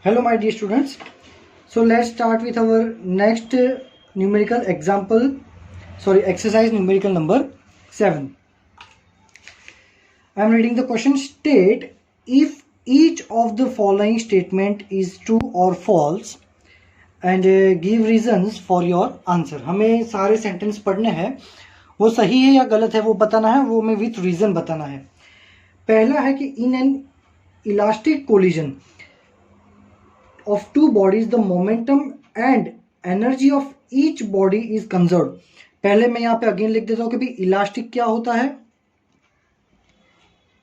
Hello my dear students. So let's start with our next numerical exercise numerical number 7. I am reading the question. State if each of the following statement is true or false and give reasons for your answer. हमें सारे sentence पढ़ने हैं, वो सही है या गलत है वो बताना है, वो हमें विथ रीजन बताना है. पहला है कि in an elastic collision of two bodies the momentum and energy of each body is conserved. पहले मैं यहाँ पे अगेन लिख देता हूँ कि भाई इलास्टिक क्या होता है,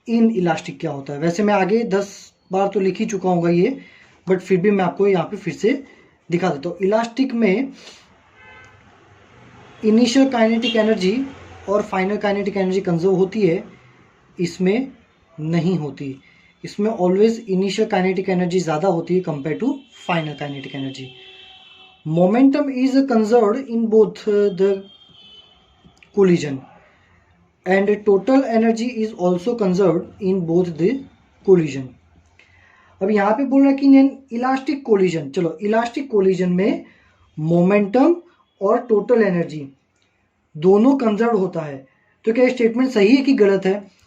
इन इलास्टिक क्या होता है. वैसे मैं आगे 10 बार तो लिख ही चुका हूँ ये, बट फिर भी मैं आपको यहाँ पे फिर से दिखा देता हूँ. इलास्टिक में इनिशियल काइनेटिक एनर्जी और फाइनल काइनेटिक एनर्जी कंजर्व होती है, इसमें नहीं होती. इसमें ऑलवेज इनिशियल काइनेटिक एनर्जी ज़्यादा होती है compare to final kinetic energy. Momentum is conserved in both the collision and total energy is also conserved in both the collision. अब यहाँ पे बोल रहा है कि इन इलास्टिक कोलिजन, चलो इलास्टिक कोलिजन में मोमेंटम और टोटल एनर्जी दोनों कंजर्व होता है. तो क्या स्टेटमेंट सही है कि गलत है?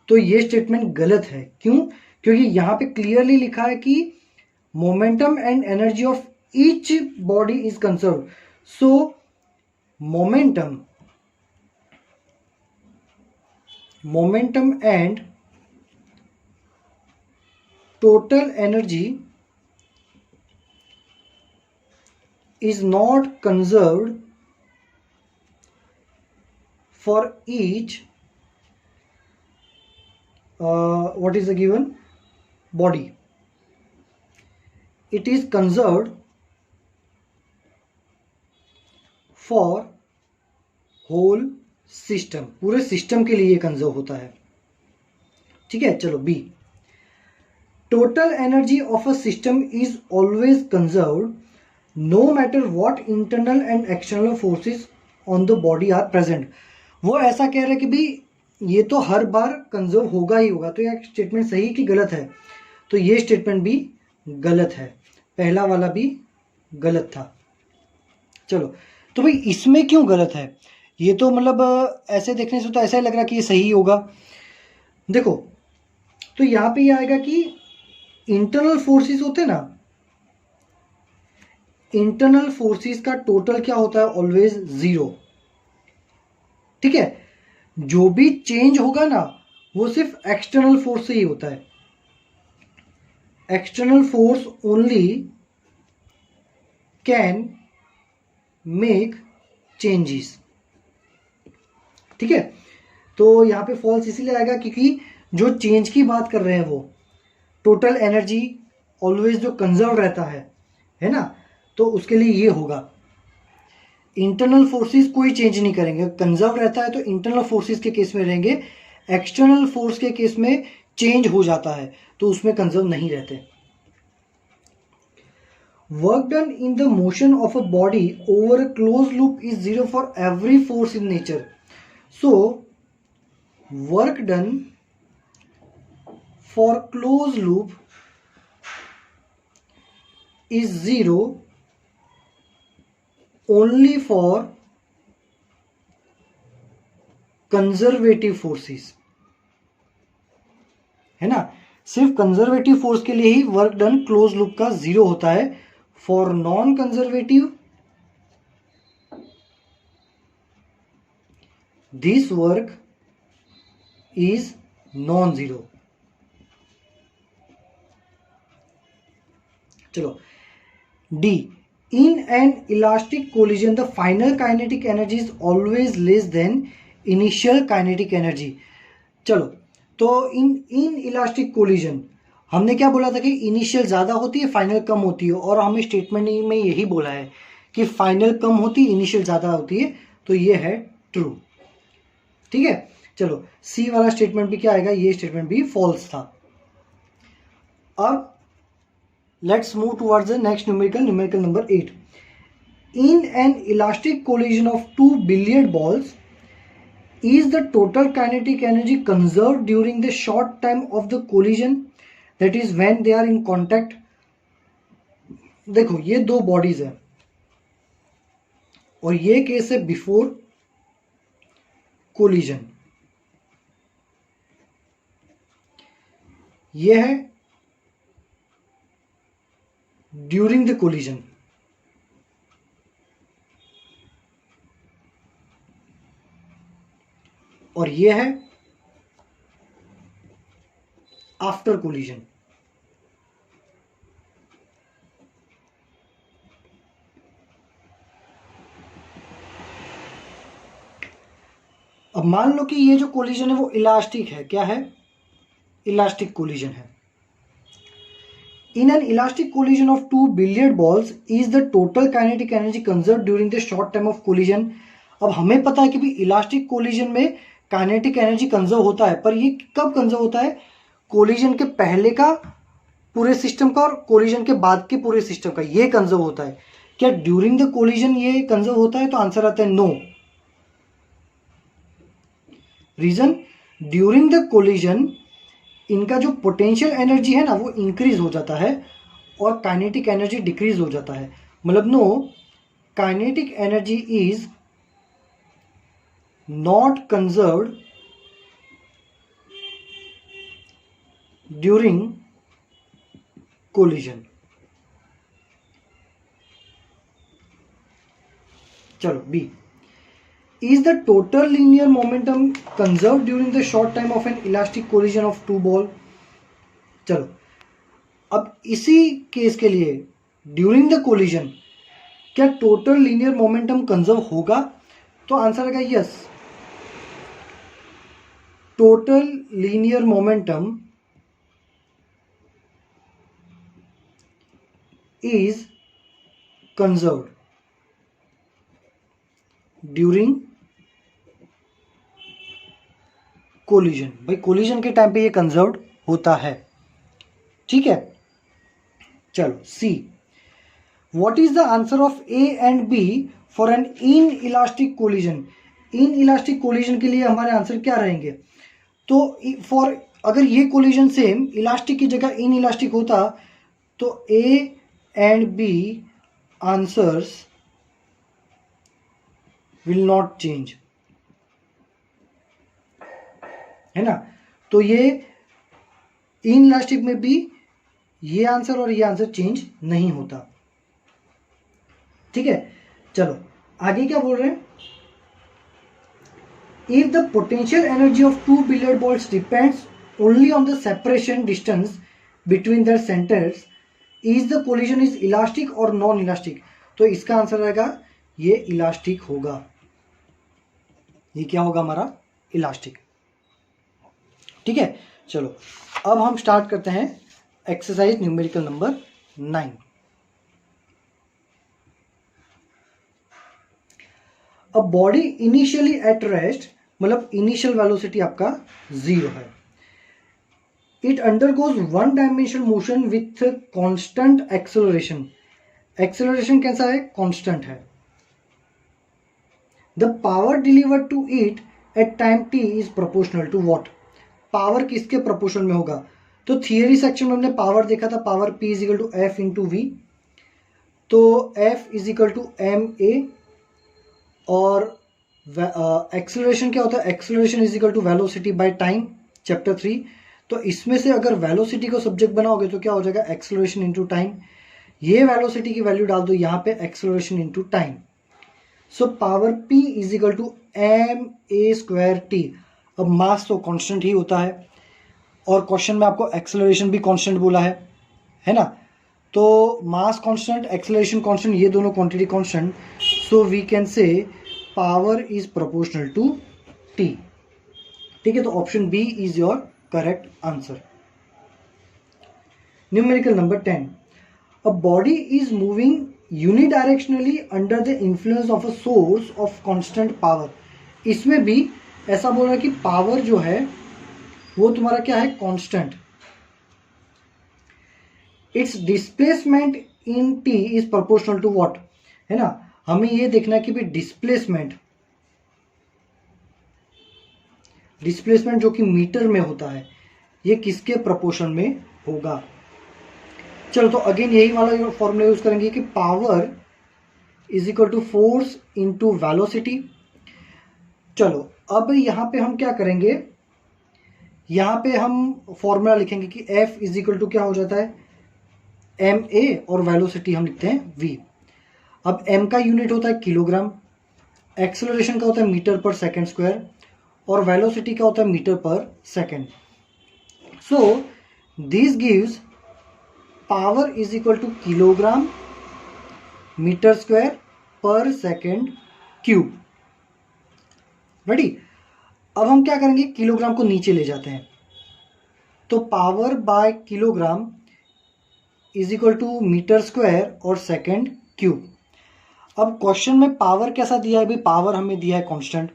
तो ये स्टेटमेंट गलत है. क्यों? क्योंकि यहाँ पे क्लियरली लिखा है कि momentum and energy of each body is conserve. So momentum and total energy is not conserved for each what is the given body. It is conserved for whole system. पूरे सिस्टम के लिए conserve होता है. ठीक है, चलो B. Total energy of a system is always conserved no matter what internal and external forces on the body are present. वो ऐसा कह रहा है कि भाई ये तो हर बार कंजर्व होगा ही होगा. तो यह स्टेटमेंट सही कि गलत है? तो ये स्टेटमेंट भी गलत है, पहला वाला भी गलत था. चलो, तो भाई इसमें क्यों गलत है? ये तो मतलब ऐसे देखने से तो ऐसा ही लग रहा है कि ये सही होगा. देखो, तो यहाँ पे ये आएगा कि इंटरनल फोर्सेस होते हैं ना, इंटरनल फोर्सेस का टोटल क्या होता है? ऑलवेज 0. ठीक है, जो भी चेंज होगा ना वो सिर्फ एक्सटर्नल फोर्स से ही होता है. External force only can make changes. ठीक है, तो यहां पे फॉल्स इसीलिए आएगा क्योंकि जो चेंज की बात कर रहे हैं वो टोटल एनर्जी ऑलवेज जो कंजर्व रहता है ना, तो उसके लिए ये होगा. इंटरनल फोर्सेस कोई चेंज नहीं करेंगे, कंजर्व रहता है तो इंटरनल फोर्सेस के केस में रहेंगे. एक्सटर्नल फोर्स के केस में चेंज हो जाता है तो उसमें कंजर्व नहीं रहते. Work done in the motion of a body over a close loop is 0 for every force in nature. So work done for close loop is 0 only for conservative forces. है ना, सिर्फ कंजर्वेटिव फोर्स के लिए ही work done close loop का 0 होता है. For non conservative this work is non 0. चलो D. In an elastic collision, the final kinetic energy is always less than initial kinetic energy. चलो, तो इन इलास्टिक कोलिजन हमने क्या बोला था कि इनिशियल ज़्यादा होती है, फाइनल कम होती है. और हमें स्टेटमेंट में यही बोला है कि फाइनल कम होती है, इनिशियल ज़्यादा होती है. तो ये है ट्रू. ठीक है, चलो सी वाला स्टेटमेंट भी क्या आएगा? ये स्टेटमेंट भी फॉल्स था. अब let's move towards the next numerical number 8. In an elastic collision of two billiard balls, is the total kinetic energy conserved during the short time of the collision, that is when they are in contact? देखो ये दो bodies है और ये case है before collision, ये है during the collision. और ये है आफ्टर कोलिजन। अब मान लो कि ये जो कोलिजन है वो इलास्टिक है। क्या है? इलास्टिक कोलिजन है। In an elastic collision of two billiard balls, is the total kinetic energy conserved during the short time of collision? अब हमें पता है कि भी इलास्टिक कोलिजन में काइनेटिक एनर्जी कंजर्व होता है, पर ये कब कंजर्व होता है? कोलिजन के पहले का पूरे सिस्टम का और कोलिजन के बाद के पूरे सिस्टम का, ये कंजर्व होता है। क्या ड्यूरिंग द कोलिजन ये कंजर्व होता है? तो आंसर आता है no. Reason, during the collision इनका जो पोटेंशियल एनर्जी है ना वो इंक्रीज हो जाता है और काइनेटिक एनर्जी डिक्रीज हो जाता है। मतलब no, kinetic energy is not conserved during collision. चलो B, is the total linear momentum conserved during the short time of an elastic collision of two ball? चलो अब इसी केस के लिए ड्यूरिंग द कोलिजन क्या टोटल लीनियर मोमेंटम कंजर्व होगा? तो answer आएगा yes, total linear momentum is conserved during collision. भाई कोलिजन के टाइम पे ये कंजर्व्ड होता है। ठीक है, चलो see, what is the answer of A and B for an inelastic collision? Inelastic collision के लिए हमारे आंसर क्या रहेंगे? तो फॉर, अगर ये कोलिजन सेम इलास्टिक की जगह इन इलास्टिक होता तो A and B answers will not change, है ना। तो ये इन इलास्टिक में भी ये आंसर और ये आंसर चेंज नहीं होता। ठीक है, चलो आगे क्या बोल रहे हैं? If the potential energy of two billiard balls depends only on the separation distance between their centres, is the collision is elastic और नॉन इलास्टिक? तो इसका आंसर आएगा ये इलास्टिक होगा। ये क्या होगा हमारा? इलास्टिक। ठीक है, चलो अब हम स्टार्ट करते हैं exercise numerical number 9। A body initially at rest, मतलब इनिशियल वेलोसिटी आपका 0 है। It undergoes one dimensional motion with constant acceleration. Acceleration कैसा है? कांस्टेंट है। The power delivered to it at time t is proportional to what? Power किसके proportional में होगा? तो थियरी सेक्शन में हमने पावर देखा था, power P is equal to F into V. तो F is equal to M A, और एक्सेलरेशन क्या होता है? Acceleration is equal to velocity by time, chapter 3। तो इसमें से अगर वेलोसिटी को सब्जेक्ट बनाओगे तो क्या हो जाएगा? Acceleration into time. ये वेलोसिटी की वैल्यू डाल दो यहाँ पे, acceleration into time. So power P is equal to M A square T. अब मास तो कांस्टेंट ही होता है और क्वेश्चन में आपको एक्सेलरेशन भी कांस्टेंट बोला है ना। तो मास कांस्टेंट, एक्सेलरेशन कांस्टेंट, ये दोनों quantity constant, so we can say power is proportional to t. ठीक है, तो option B is your correct answer. Numerical number 10, a body is moving unidirectionally under the influence of a source of constant power. इसमें भी ऐसा बोल रहा है कि पावर जो है वो तुम्हारा क्या है? Constant. It's displacement in T is proportional to what? है ना, हमें ये देखना है कि भी डिस्प्लेसमेंट जो कि मीटर में होता है, ये किसके प्रोपोर्शन में होगा? चलो तो अगेन यही वाला फॉर्मूला यूज करेंगे कि power is equal to force into velocity. चलो अब यहाँ पे हम क्या करेंगे, यहाँ पे हम फॉर्मूला लिखेंगे कि F इज इक्वल टू क्या हो जाता है ma और वेलोसिटी हम लिखते हैं v। अब m का यूनिट होता है किलोग्राम, एक्सेलरेशन का होता है मीटर पर सेकंड स्क्वायर और वेलोसिटी का होता है metre per second. So this gives power is equal to kilogram metre square per second cube. Ready. अब हम क्या करेंगे, किलोग्राम को नीचे ले जाते हैं, तो power by kilogram is equal to metre square और सेकंड क्यूब। अब क्वेश्चन में पावर कैसा दिया है भाई, पावर हमें दिया है कांस्टेंट,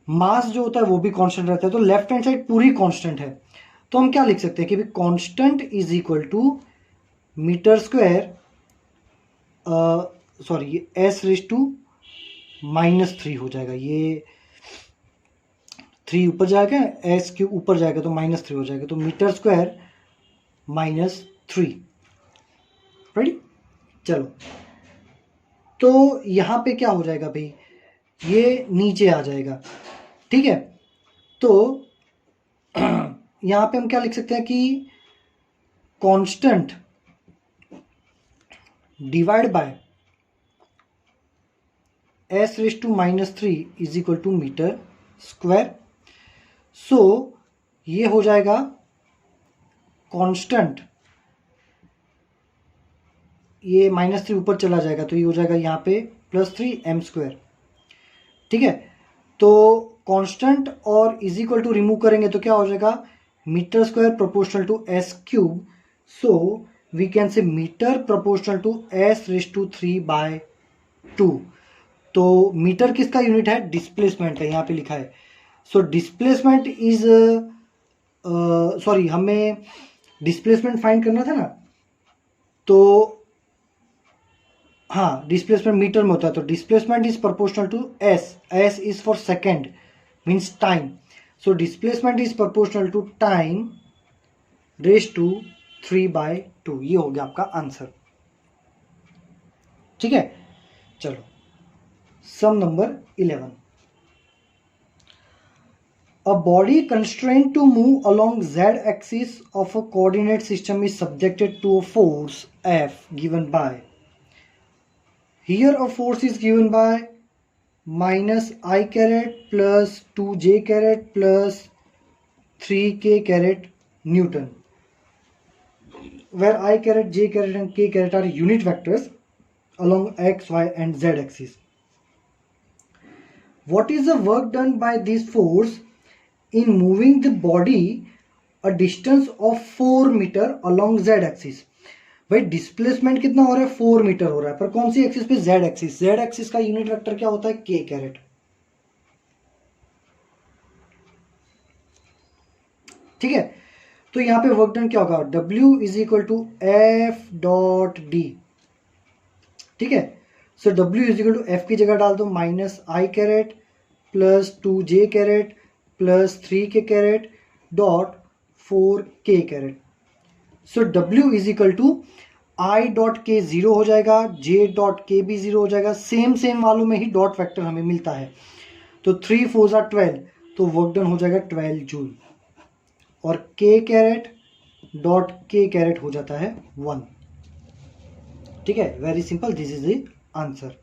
मास जो होता है वो भी कांस्टेंट रहता है, तो लेफ्ट हैंड साइड पूरी कांस्टेंट है। तो हम क्या लिख सकते हैं कि भाई constant is equal to metre square, sorry S raise to -3 हो जाएगा, ये 3 ऊपर जाएगा, एस क्यू ऊपर जाएगा तो -3 हो जाएगा, तो मीटर स्क्वायर -3। रेडी। चलो तो यहाँ पे क्या हो जाएगा भाई, ये नीचे आ जाएगा, ठीक है। तो यहाँ पे हम क्या लिख सकते हैं कि constant divide by s raise to -3 is equal to metre square. So ये हो जाएगा कांस्टेंट, ये -3 ऊपर चला जाएगा तो ये हो जाएगा यहाँ पे +3m², ठीक है। तो कांस्टेंट और इज इक्वल टू रिमूव करेंगे तो क्या हो जाएगा, metre square proportional to s cube. So we can say metre proportional to s raise to 3/2। तो मीटर किसका यूनिट है, डिस्प्लेसमेंट है, यहाँ पे लिखा है। सो डिस्प्लेसमेंट इज, सॉरी हमें डिस्प्लेसमेंट फाइंड करना था ना, तो हाँ डिस्प्लेसमेंट मीटर में होता है, तो displacement is proportional to S is for second means time. So displacement is proportional to time raise to 3/2। ये हो गया आपका आंसर, ठीक है। चलो sum number 11। A body constrained to move along z-axis of a coordinate system is subjected to a force F given by. Here a force is given by -I caret plus 2j caret plus 3k caret Newton, where I caret, j caret and k caret are unit vectors along x, y and z axis. What is the work done by this force in moving the body a distance of 4 metre along z axis? भाई displacement कितना हो रहा है, 4 metre हो रहा है, पर कौन सी एक्सिस पे, z एक्सिस। z एक्सिस का यूनिट वेक्टर क्या होता है, k कैरेट, ठीक है। तो यहां पे वर्क डन क्या होगा, W is equal to F.d, ठीक है। So W is equal to F की जगह डाल दो -I caret plus 2j caret plus 3k caret dot 4k caret. So W is equal to I dot k 0 हो जाएगा, J डॉट k भी 0 हो जाएगा, सेम वालों में ही डॉट फैक्टर हमें मिलता है। तो 3 4 12, तो वर्क डन हो जाएगा 12 जूल, और k caret dot k caret हो जाता है 1, ठीक है। Very simple, this is the answer.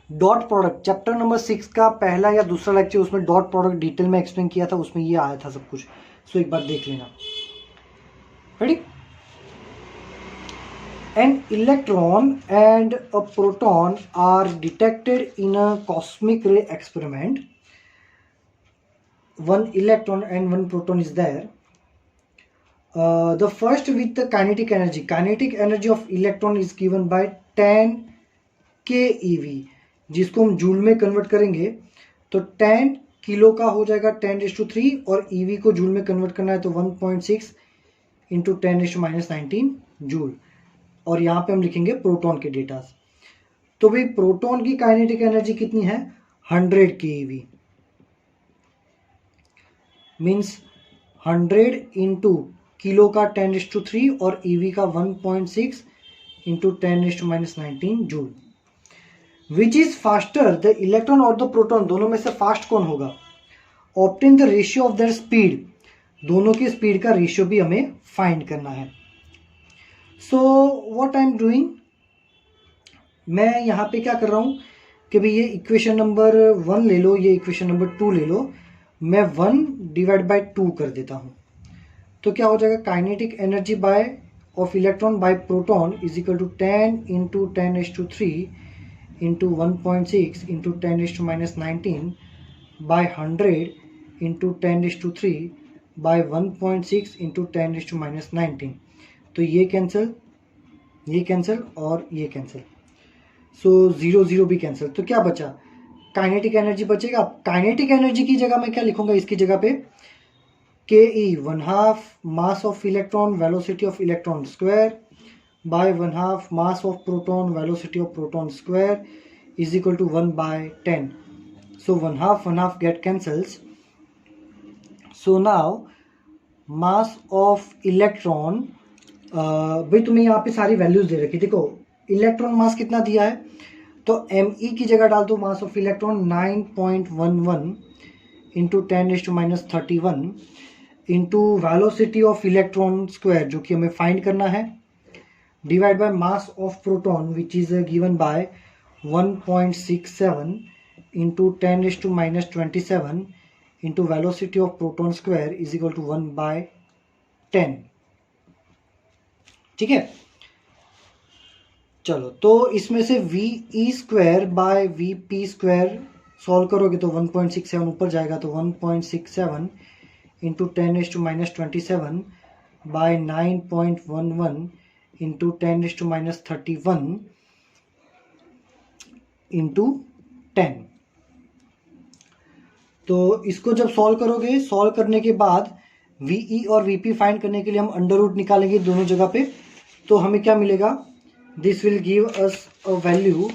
Dot product chapter number 6 का पहला या दूसरा लेक्चर, उसमें डॉट प्रोडक्ट डिटेल में एक्सप्लेन किया था, उसमें ये आया था सब कुछ, सो एक बार देख लेना। Ready. An electron and a proton are detected in a cosmic ray experiment. One electron and one proton is there. The first with the kinetic energy of electron is given by 10 keV, जिसको हम joule में convert करेंगे तो 10 kilo का हो जाएगा 10⁻3, और EV को जूल में कन्वर्ट करना है तो 1.6 इंटू 10⁻19 जूल। और यहाँ पे हम लिखेंगे प्रोटॉन के डेटा। तो भाई प्रोटॉन की काइनेटिक एनर्जी कितनी है, 100 keV, मीन्स 100 इंटू किलो का 10⁻³ और ईवी का 1.6 into 10⁻⁻19 joule. Which is faster, the electron और द प्रोटॉन, दोनों में से फास्ट कौन होगा? Obtain the ratio of their speed, दोनों की स्पीड का रेशियो भी हमें फाइंड करना है। So what I am doing, मैं यहाँ पे क्या कर रहा हूँ कि भाई ये इक्वेशन नंबर 1 ले लो, ये इक्वेशन नंबर 2 ले लो, मैं 1 डिवाइड बाय 2 कर देता हूँ। तो क्या हो जाएगा, kinetic energy by of electron by proton is equal to 10 into 10⁻³ into 1.6 into 10⁻⁻19 by 100 into 10⁻³ by 1.6 into 10⁻⁻19। तो ये कैंसिल और ये कैंसिल, सो 0 0 भी कैंसिल। तो क्या बचा, काइनेटिक एनर्जी बचेगा। काइनेटिक एनर्जी की जगह मैं क्या लिखूंगा, इसकी जगह पे ke 1/2 mass of electron velocity of electron square by 1/2 mass of proton velocity of proton square is equal to 1/10। So 1/2 get cancels. So now mass of electron, भाई तुम्हें यहाँ पे सारी वैल्यूज दे रखी, देखो इलेक्ट्रॉन मास कितना दिया है, तो me की जगह डाल दो mass of electron 9.11 into 10⁻31 into velocity of electron square जो कि हमें फाइंड करना है, divide by mass of proton which is given by 1.67 into 10⁻27 into velocity of proton square is equal to 1/10। ठीक है, चलो तो इसमें से VE² बाय VP² सॉल्व करोगे तो 1.67 ऊपर जाएगा, तो 1.67 इंटू 10⁻27 बाय 9.11 इंटू 10⁻31 इंटू 10। तो इसको जब सॉल्व करोगे, सॉल्व करने के बाद VE और VP फाइंड करने के लिए हम अंडर रूट निकालेंगे दोनों जगह पे, तो हमें क्या मिलेगा, this will give us a value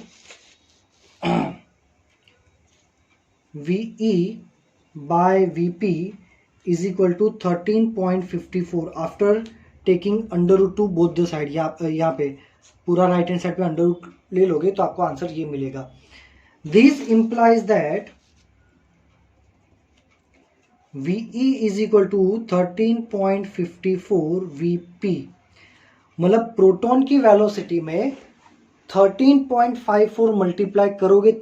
VE by VP is equal to 13.54 after taking under root to both the side. यहाँ पे पूरा राइट हैंड साइड पे अंडर रूट ले लोगे तो आपको आंसर ये मिलेगा। This implies that VE is equal to 13.54 VP, मतलब प्रोटॉन की वेलोसिटी में 13.54 मल्टीप्लाई करोगे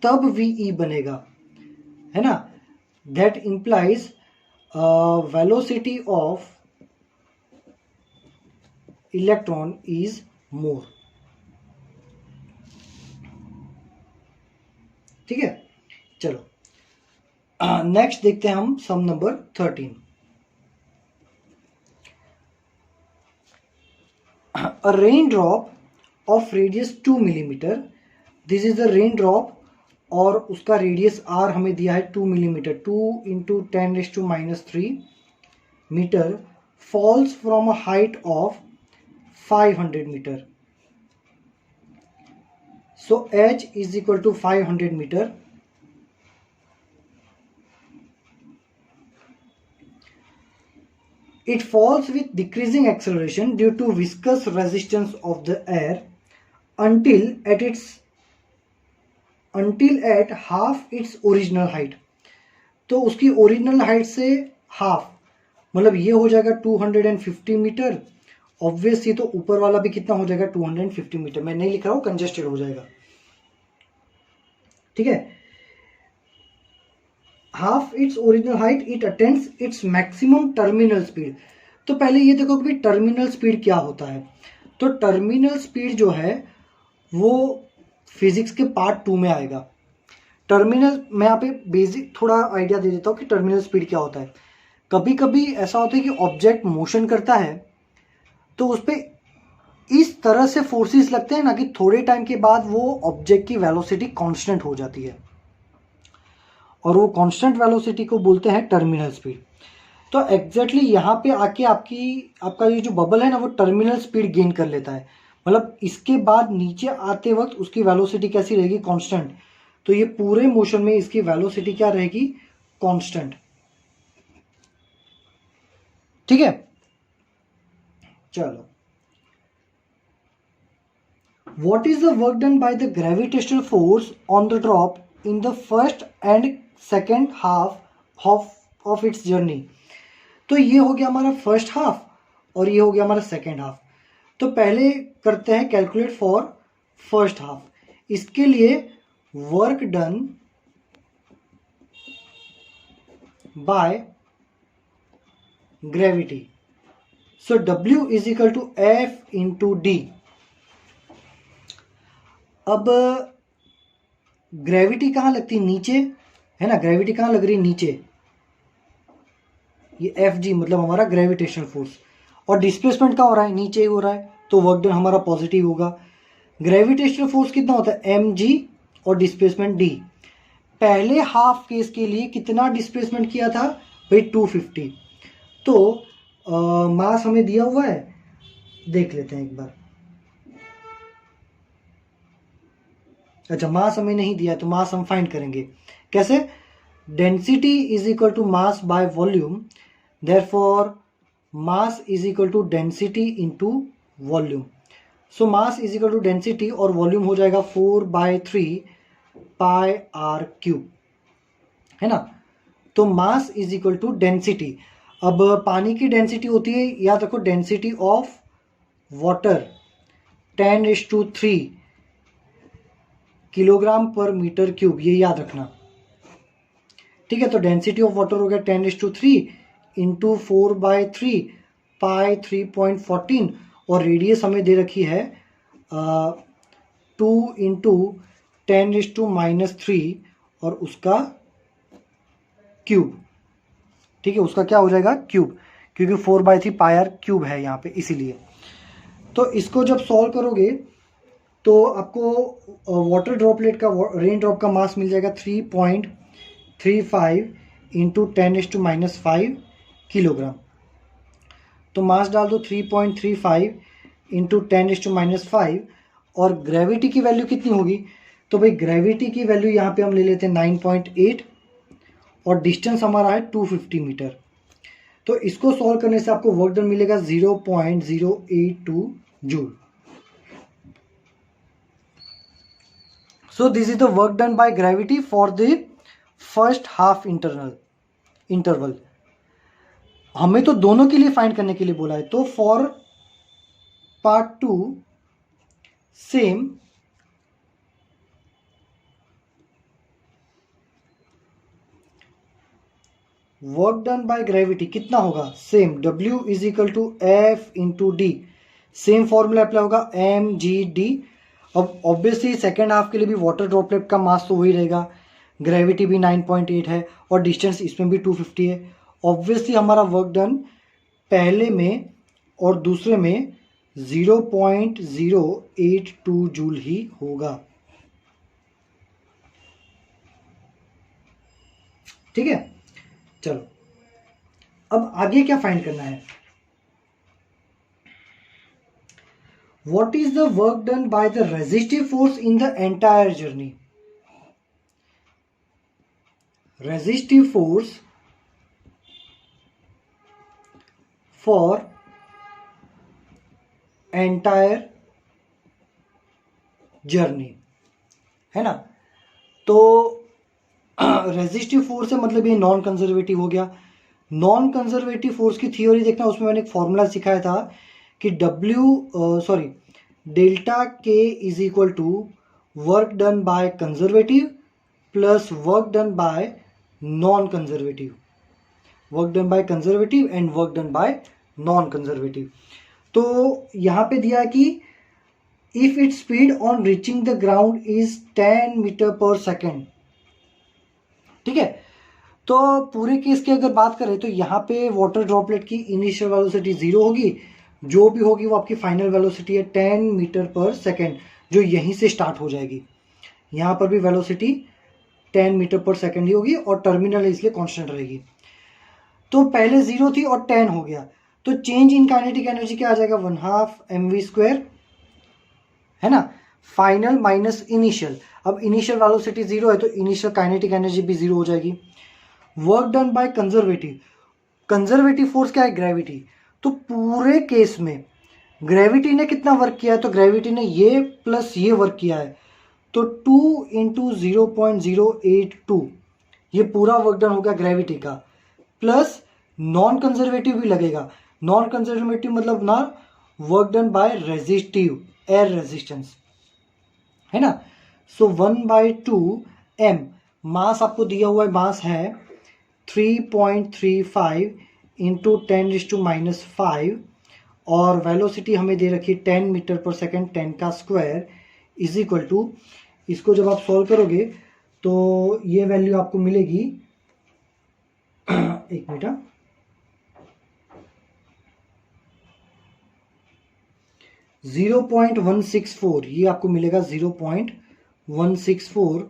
तब VE बनेगा, है ना। That implies velocity of electron is मोर। ठीक है, चलो नेक्स्ट देखते हैं हम सम number 13। A raindrop of radius 2 millimeter, this is the raindrop और उसका रेडियस r हमें दिया है 2 millimetre, 2 into 10⁻³ metre, falls from a height of 500 metre. So h is equal to 500 metre. It falls with decreasing acceleration due to viscous resistance of the air until at half its original height। तो उसकी original height से half, मतलब ये हो जाएगा 250 metre. Obviously तो ऊपर वाला भी कितना हो जाएगा 250 मीटर, मैं नहीं लिख रहा हूँ, कंजेस्टेड हो जाएगा। ठीक है, half its original height it attends its maximum terminal speed. तो पहले ये देखो कि टर्मिनल स्पीड क्या होता है। तो टर्मिनल स्पीड जो है वो फिजिक्स के पार्ट 2 में आएगा। टर्मिनल, मैं यहाँ पे बेसिक थोड़ा आइडिया दे देता हूँ कि टर्मिनल स्पीड क्या होता है। कभी कभी ऐसा होता है कि ऑब्जेक्ट मोशन करता है तो उस पर इस तरह से फोर्सेस लगते हैं ना कि थोड़े टाइम के बाद वो ऑब्जेक्ट की वेलोसिटी कांस्टेंट हो जाती है, और वो कांस्टेंट वेलोसिटी को बोलते हैं टर्मिनल स्पीड। तो एग्जैक्टली यहाँ पे आके आपका ये जो बबल है ना वो टर्मिनल स्पीड गेन कर लेता है, मतलब इसके बाद नीचे आते वक्त उसकी वेलोसिटी कैसी रहेगी, कांस्टेंट। तो ये पूरे मोशन में इसकी वेलोसिटी क्या रहेगी, कांस्टेंट। ठीक है, चलो, what is the work done by the gravitational force on the drop in the first and second half of its journey? तो ये हो गया हमारा फर्स्ट हाफ और ये हो गया हमारा सेकेंड हाफ। तो पहले करते हैं कैलकुलेट फॉर फर्स्ट हाफ। इसके लिए work done by gravity, so W is equal to F into D. अब ग्रेविटी कहाँ लगती है? नीचे, है ना। ग्रेविटी कहाँ लग रही है? नीचे। ये Fg मतलब हमारा ग्रेविटेशनल फोर्स, और डिस्प्लेसमेंट का हो रहा है? नीचे ही हो रहा है, तो वर्क डन हमारा पॉजिटिव होगा। ग्रेविटेशनल फोर्स कितना होता है? mg और डिस्प्लेसमेंट d। पहले हाफ केस के लिए कितना डिस्प्लेसमेंट किया था भाई? 250। तो मास हमें दिया हुआ है, देख लेते हैं एक बार। अच्छा, मास हमें नहीं दिया, तो मास हम फाइंड करेंगे कैसे? Density is equal to mass by volume, therefore mass is equal to density into volume. So mass is equal to density और वॉल्यूम हो जाएगा 4/3 पाई आर क्यूब, है ना। तो mass is equal to density. अब पानी की डेंसिटी होती है, याद रखो, density of water 10⁻³ kilogram per metre cube, ये याद रखना, ठीक है। तो डेंसिटी ऑफ वाटर हो गया 10⁻³ इंटू 4/3 पाई 3.14, और रेडियस हमें दे रखी है 2 इंटू 10⁻³ और उसका क्यूब, ठीक है। उसका क्या हो जाएगा? क्यूब, क्योंकि 4/3 पाई आर क्यूब है यहाँ पे, इसीलिए। तो इसको जब सॉल्व करोगे तो आपको वाटर ड्रॉपलेट का, रेन ड्रॉप का मास मिल जाएगा 3.35 इंटू 10⁻⁻5 किलोग्राम। तो मास डाल दो 3.35 इंटू 10⁻⁻5, और ग्रेविटी की वैल्यू कितनी होगी? तो भाई ग्रेविटी की वैल्यू यहाँ पे हम ले लेते हैं 9.8, और डिस्टेंस हमारा है 250 मीटर। तो इसको सॉल्व करने से आपको वर्क डन मिलेगा 0.082 joule. So this is the work done by gravity for the first half interval। हमें तो दोनों के लिए फाइंड करने के लिए बोला है, तो for part 2 same work done by gravity कितना होगा? Same W is equal to F into D. Same formula apply होगा, mg/d। अब ऑब्वियसली सेकेंड हाफ के लिए भी वाटर ड्रॉपलेट का मास तो वही रहेगा, ग्रेविटी भी 9.8 है और डिस्टेंस इसमें भी 250 है। ऑब्वियसली हमारा वर्क डन पहले में और दूसरे में 0.082 जूल ही होगा, ठीक है। चलो, अब आगे क्या फाइंड करना है? What is the work done by the resistive force in the entire journey? Resistive force for entire journey, है ना। तो रेजिस्टिव फोर्स है मतलब ये नॉन कंजर्वेटिव हो गया। नॉन कंजर्वेटिव फोर्स की थ्योरी देखना, उसमें मैंने एक फॉर्मूला सिखाया था कि delta K is equal to work done by conservative plus work done by non conservative, work done by conservative and work done by non conservative. तो यहाँ पे दिया कि if it speed on reaching the ground is 10 metre per second, ठीक है। तो पूरे case की अगर बात करें तो यहाँ पे वाटर ड्रॉपलेट की इनिशियल वेलोसिटी 0 होगी, जो भी होगी वो आपकी फाइनल वेलोसिटी है 10 मीटर पर सेकेंड, जो यहीं से स्टार्ट हो जाएगी। यहाँ पर भी वेलोसिटी 10 मीटर पर सेकेंड ही होगी और टर्मिनल है इसलिए कांस्टेंट रहेगी। तो पहले 0 थी और 10 हो गया, तो चेंज इन काइनेटिक एनर्जी क्या आ जाएगा? 1/2 mv², है ना। फाइनल माइनस इनिशियल, अब इनिशियल वेलोसिटी 0 है तो इनिशियल काइनेटिक एनर्जी भी 0 हो जाएगी। Work done by conservative, conservative force क्या है? ग्रेविटी। तो पूरे केस में ग्रेविटी ने कितना वर्क किया है, तो ग्रेविटी ने ये प्लस ये वर्क किया है, तो 2 इंटू 0.082 ये पूरा वर्क डन हो गया ग्रेविटी का, प्लस नॉन कंजर्वेटिव भी लगेगा। नॉन कंजर्वेटिव मतलब ना work done bye resistive air resistance, है ना। सो 1/2 m मास आपको दिया हुआ है, मास है 3.35 इंटू 10⁻⁵, और वेलोसिटी हमें दे रखी 10 मीटर पर सेकेंड, 10 का स्क्वायर इज इक्वल टू, इसको जब आप सॉल्व करोगे तो ये वैल्यू आपको मिलेगी, एक मिनट, 0.164, ये आपको मिलेगा 0.164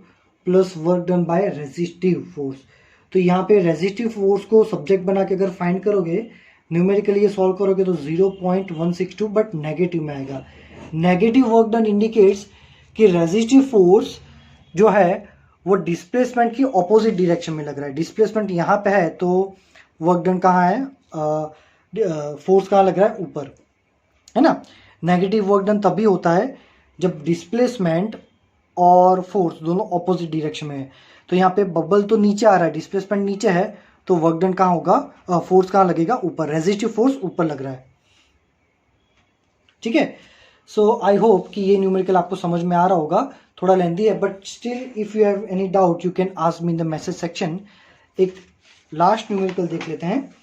plus work done bye resistive force. तो यहाँ पे रेजिस्टिव फोर्स को सब्जेक्ट बना के अगर फाइंड करोगे, न्यूमेरिकली ये सॉल्व करोगे तो 0.162 बट नेगेटिव में आएगा। नेगेटिव वर्क डन इंडिकेट्स कि रेजिस्टिव फोर्स जो है वो डिस्प्लेसमेंट की ऑपोजिट डायरेक्शन में लग रहा है। डिस्प्लेसमेंट यहाँ पे है तो वर्क डन कहाँ है, फोर्स कहाँ लग रहा है, ऊपर, है ना। नेगेटिव वर्क डन तभी होता है जब डिस्प्लेसमेंट और फोर्स दोनों ऑपोजिट डायरेक्शन में है। तो यहाँ पे बबल तो नीचे आ रहा है, डिस्प्लेसमेंट नीचे है, तो वर्क डन कहाँ होगा, फोर्स कहाँ लगेगा, ऊपर, रेजिस्टिव फोर्स ऊपर लग रहा है, ठीक है। सो आई होप कि ये न्यूमेरिकल आपको समझ में आ रहा होगा, थोड़ा लेंदी है but still if you have any doubt you can ask me in the message section. एक लास्ट न्यूमेरिकल देख लेते हैं,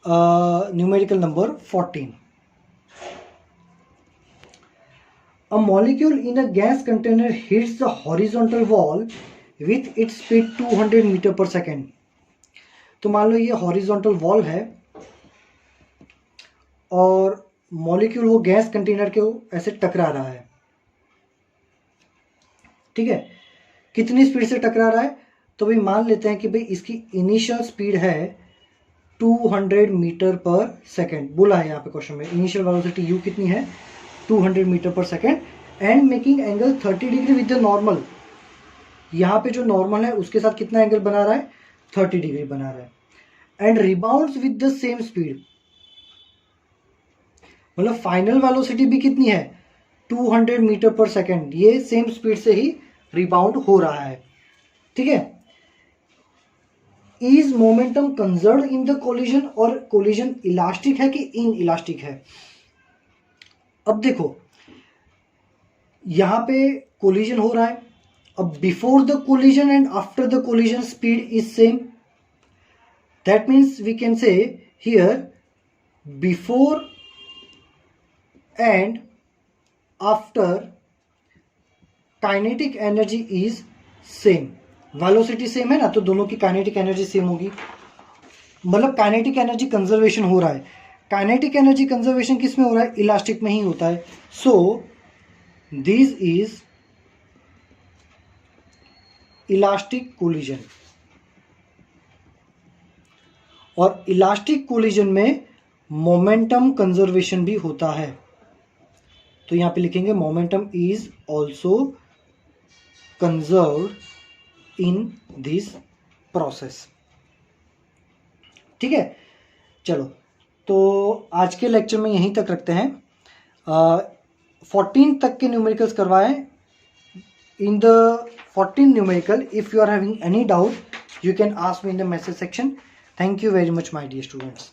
numerical number 14। A molecule in a gas container hits the horizontal wall with its speed 200 metre per second. तो मान लो ये horizontal wall है और molecule वो गैस कंटेनर के ऐसे टकरा रहा है, ठीक है। कितनी स्पीड से टकरा रहा है, तो भाई मान लेते हैं कि भाई इसकी इनिशियल स्पीड है 200 मीटर पर सेकेंड, बोला है यहाँ पे क्वेश्चन में। इनिशियल वेलोसिटी u कितनी है, 200 metre per second, and making angle 30 degree with the normal. यहाँ पे जो नॉर्मल है उसके साथ कितना एंगल बना रहा है, 30 डिग्री बना रहा है, and rebounds with the same speed. मतलब फाइनल वेलोसिटी भी कितनी है, 200 मीटर पर सेकेंड, ये सेम स्पीड से ही रिबाउंड हो रहा है, ठीक है। Is momentum conserve in the collision, और कोलिजन इलास्टिक है कि इन इलास्टिक है। अब देखो यहां पे कोलिजन हो रहा है, अब before the collision and after the collision speed is same, that means we can say here before and after kinetic energy is same. Velocity same है ना, तो दोनों की काइनेटिक एनर्जी सेम होगी, मतलब काइनेटिक एनर्जी कंजर्वेशन हो रहा है। काइनेटिक एनर्जी कंजर्वेशन किस में हो रहा है, इलास्टिक में ही होता है। So this is elastic collision, और इलास्टिक कोलिजन में मोमेंटम कंजर्वेशन भी होता है। तो यहां पे लिखेंगे momentum is also conserved in this process, ठीक है। चलो तो आज के लेक्चर में यहीं तक रखते हैं। 14 तक के न्यूमेरिकल्स करवाएं। In the 14 numerical if you are having any doubt you can ask me in the message section. Thank you very much my dear students.